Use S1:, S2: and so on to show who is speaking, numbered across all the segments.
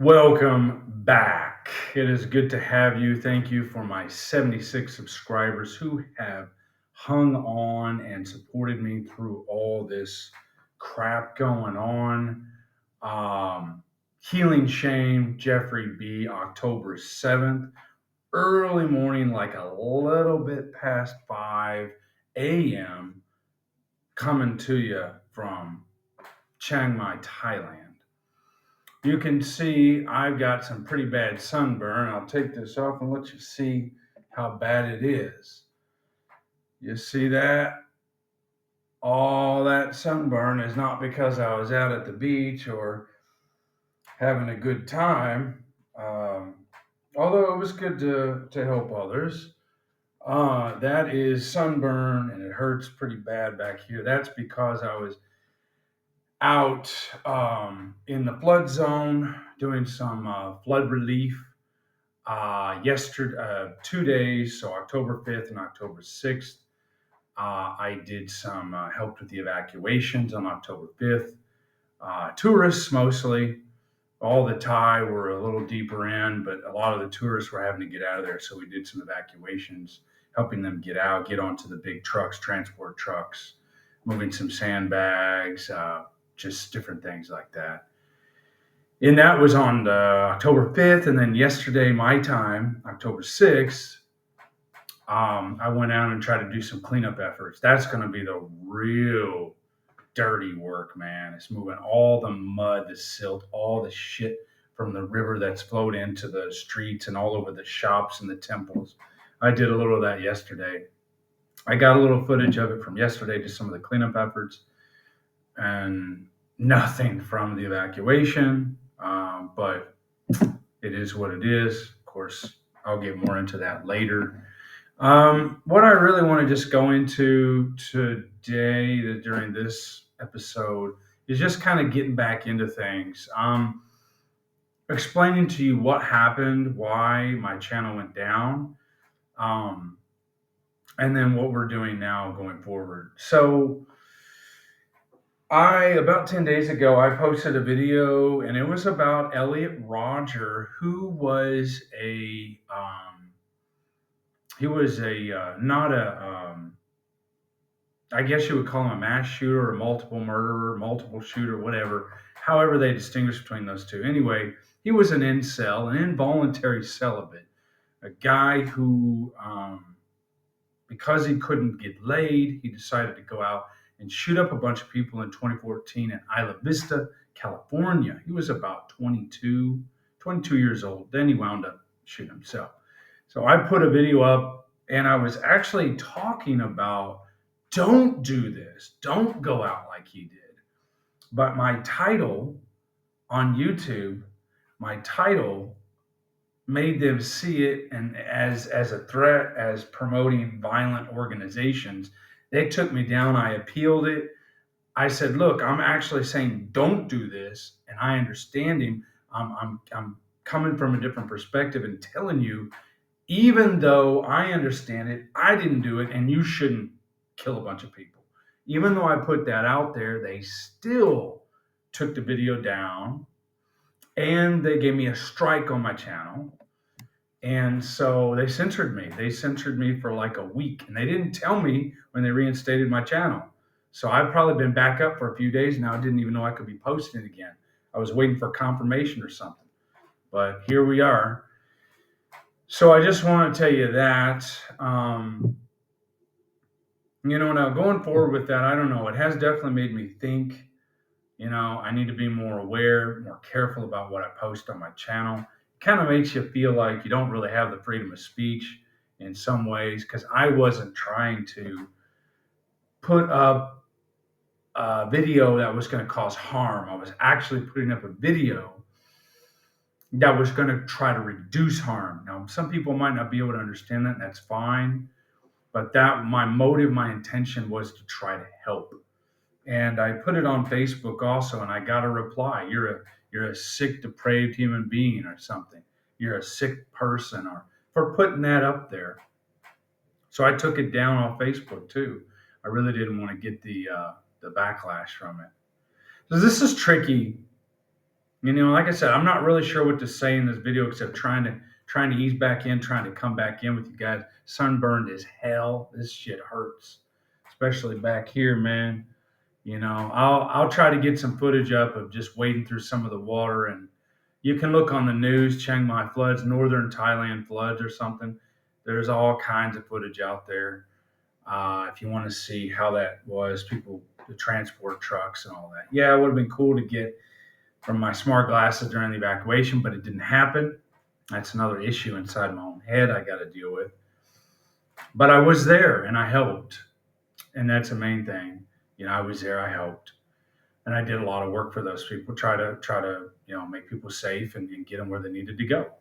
S1: Welcome back. It is good to have you. Thank you for my 76 subscribers who have hung on and supported me through all this crap going on. Healing Shame, Jeffrey B., October 7th, early morning, like a little bit past 5 a.m., coming to you from Chiang Mai, Thailand. You can see I've got some pretty bad sunburn. I'll take this off and let you see how bad it is. You see that? All that sunburn is not because I was out at the beach or having a good time, um, although it was good to help others. That is sunburn and it hurts pretty bad back here. That's because I was out in the flood zone doing some flood relief yesterday, 2 days, so October 5th and October 6th. I did some helped with the evacuations on October 5th. Tourists mostly. All the Thai were a little deeper in, but a lot of the tourists were having to get out of there. So we did some evacuations, helping them get out, get onto the big trucks, transport trucks, moving some sandbags, just different things like that. And that was on October 5th. And then yesterday, my time, October 6th, I went out and tried to do some cleanup efforts. That's going to be the real dirty work, man. It's moving all the mud, the silt, all the shit from the river that's flowed into the streets and all over the shops and the temples. I did a little of that yesterday. I got a little footage of it from yesterday, just some of the cleanup efforts, and nothing from the evacuation. But it is what it is. Of course, I'll get more into that later. What I really want to just go into today during this episode is just kind of getting back into things. Explaining to you what happened, why my channel went down, um, and then what we're doing now going forward. So, about 10 days ago, I posted a video and it was about Elliot Rodger, who was not I guess you would call him a mass shooter or multiple murderer, multiple shooter, whatever, however they distinguish between those two. Anyway, he was an incel, an involuntary celibate, a guy who, because he couldn't get laid, he decided to go out and shoot up a bunch of people in 2014 in Isla Vista, California. He was about 22 years old. Then he wound up shooting himself. So I put a video up and I was actually talking about don't do this, don't go out like he did. But my title on YouTube, my title made them see it and as a threat, as promoting violent organizations. They took me down. I appealed it. I said, look, I'm actually saying don't do this, and I understand him. I'm coming from a different perspective and telling you, even though I understand it, I didn't do it, and you shouldn't kill a bunch of people. Even though I put that out there, they still took the video down and they gave me a strike on my channel. And so they censored me. They censored me for like a week, and they didn't tell me when they reinstated my channel. So I've probably been back up for a few days now. I didn't even know I could be posting it again. I was waiting for confirmation or something. But here we are. So I just want to tell you that, now going forward with that, I don't know. It has definitely made me think. I need to be more aware, more careful about what I post on my channel. It kind of makes you feel like you don't really have the freedom of speech in some ways, because I wasn't trying to put up a video that was going to cause harm. I was actually putting up a video that was going to try to reduce harm. Now, some people might not be able to understand that, and that's fine. But my motive, my intention was to try to help. And I put it on Facebook also, and I got a reply. You're a sick, depraved human being, or something. You're a sick person, or for putting that up there. So I took it down on Facebook too. I really didn't want to get the backlash from it. So this is tricky. Like I said, I'm not really sure what to say in this video except trying to ease back in, trying to come back in with you guys. Sunburned as hell. This shit hurts, especially back here, man. I'll try to get some footage up of just wading through some of the water, and you can look on the news, Chiang Mai floods, northern Thailand floods, or something. There's all kinds of footage out there. If you want to see how that was, the transport trucks and all that. Yeah, it would have been cool to get from my smart glasses during the evacuation, but it didn't happen. That's another issue inside my own head I got to deal with. But I was there and I helped, and that's the main thing. I was there, I helped, and I did a lot of work for those people. Try to make people safe and get them where they needed to go.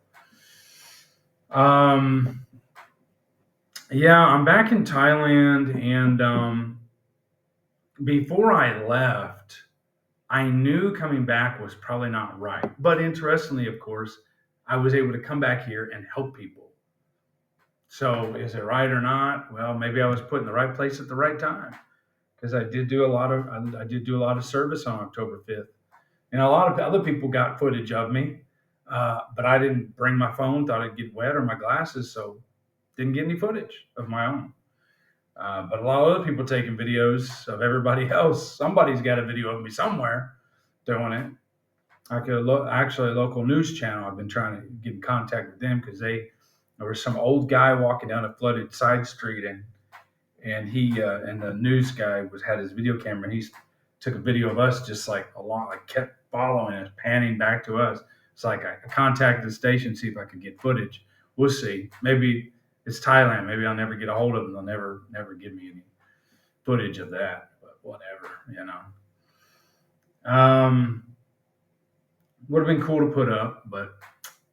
S1: Yeah, I'm back in Thailand, and before I left, I knew coming back was probably not right. But interestingly, of course, I was able to come back here and help people. So is it right or not? Well, maybe I was put in the right place at the right time, because I did do a lot of service on October 5th, and a lot of other people got footage of me, but I didn't bring my phone. Thought I'd get wet or my glasses, so didn't get any footage of my own. But a lot of other people taking videos of everybody else. Somebody's got a video of me somewhere doing it. Actually, a local news channel. I've been trying to get in contact with them because there was some old guy walking down a flooded side street, and he and the news guy had his video camera, and he took a video of us just kept following us, panning back to us. It's like I contacted the station, see if I could get footage. We'll see. Maybe it's Thailand. Maybe I'll never get a hold of them. They'll never give me any footage of that. But whatever. Would have been cool to put up, but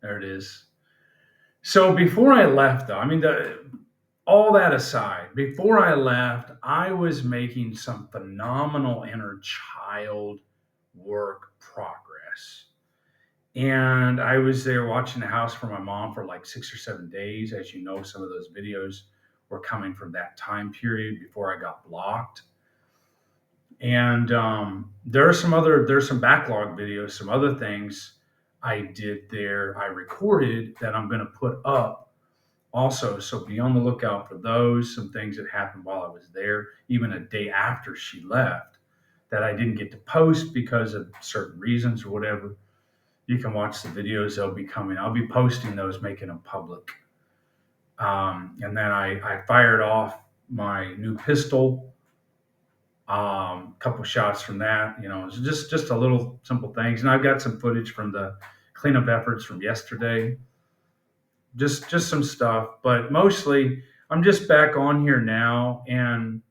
S1: there it is. So before I left, though, all that aside, before I left, I was making some phenomenal inner child work progress. And I was there watching the house for my mom for like 6 or 7 days. As you know, some of those videos were coming from that time period before I got blocked. And there's some backlog videos, some other things I did there, I recorded that I'm going to put up also. So be on the lookout for those, some things that happened while I was there, even a day after she left, that I didn't get to post because of certain reasons or whatever. You can watch the videos, they'll be coming. I'll be posting those, making them public. And then I fired off my new pistol. Couple shots from that, it's just a little simple things. And I've got some footage from the cleanup efforts from yesterday. Just some stuff, but mostly I'm just back on here now, and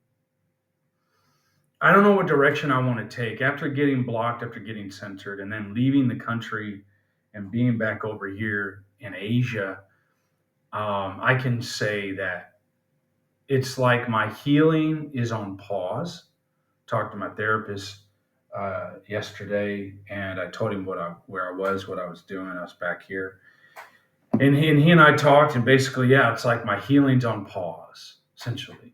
S1: I don't know what direction I want to take after getting blocked, after getting censored, and then leaving the country and being back over here in Asia. I can say that it's like my healing is on pause. Talked to my therapist yesterday, and I told him where I was, what I was doing. I was back here, and he and I talked, and basically, yeah, it's like my healing's on pause, essentially.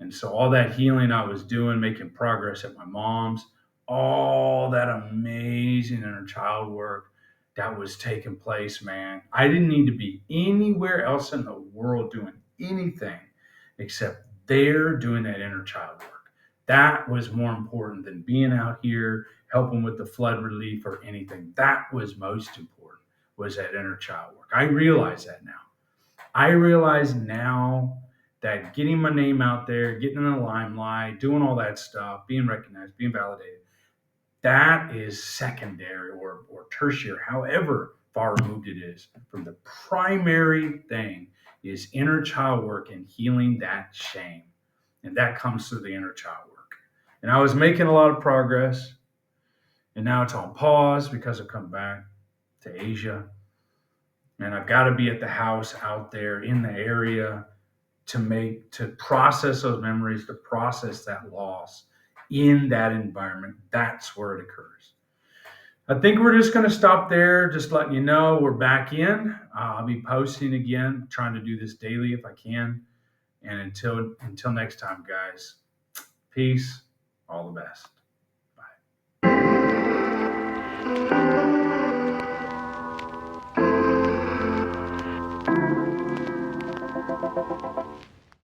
S1: And so all that healing I was doing, making progress at my mom's, all that amazing inner child work that was taking place, man. I didn't need to be anywhere else in the world doing anything except there doing that inner child work. That was more important than being out here helping with the flood relief or anything. That was most important, was that inner child work. I realize that now. I realize now that getting my name out there, getting in the limelight, doing all that stuff, being recognized, being validated, that is secondary or tertiary, however far removed it is from the primary thing, is inner child work and healing that shame. And that comes through the inner child work. And I was making a lot of progress, and now it's on pause because I've come back to Asia. And I've got to be at the house out there in the area to process those memories, to process that loss in that environment. That's where it occurs. I think we're just going to stop there, just letting you know we're back in. I'll be posting again, trying to do this daily if I can. And until next time, guys, peace, all the best. Bye.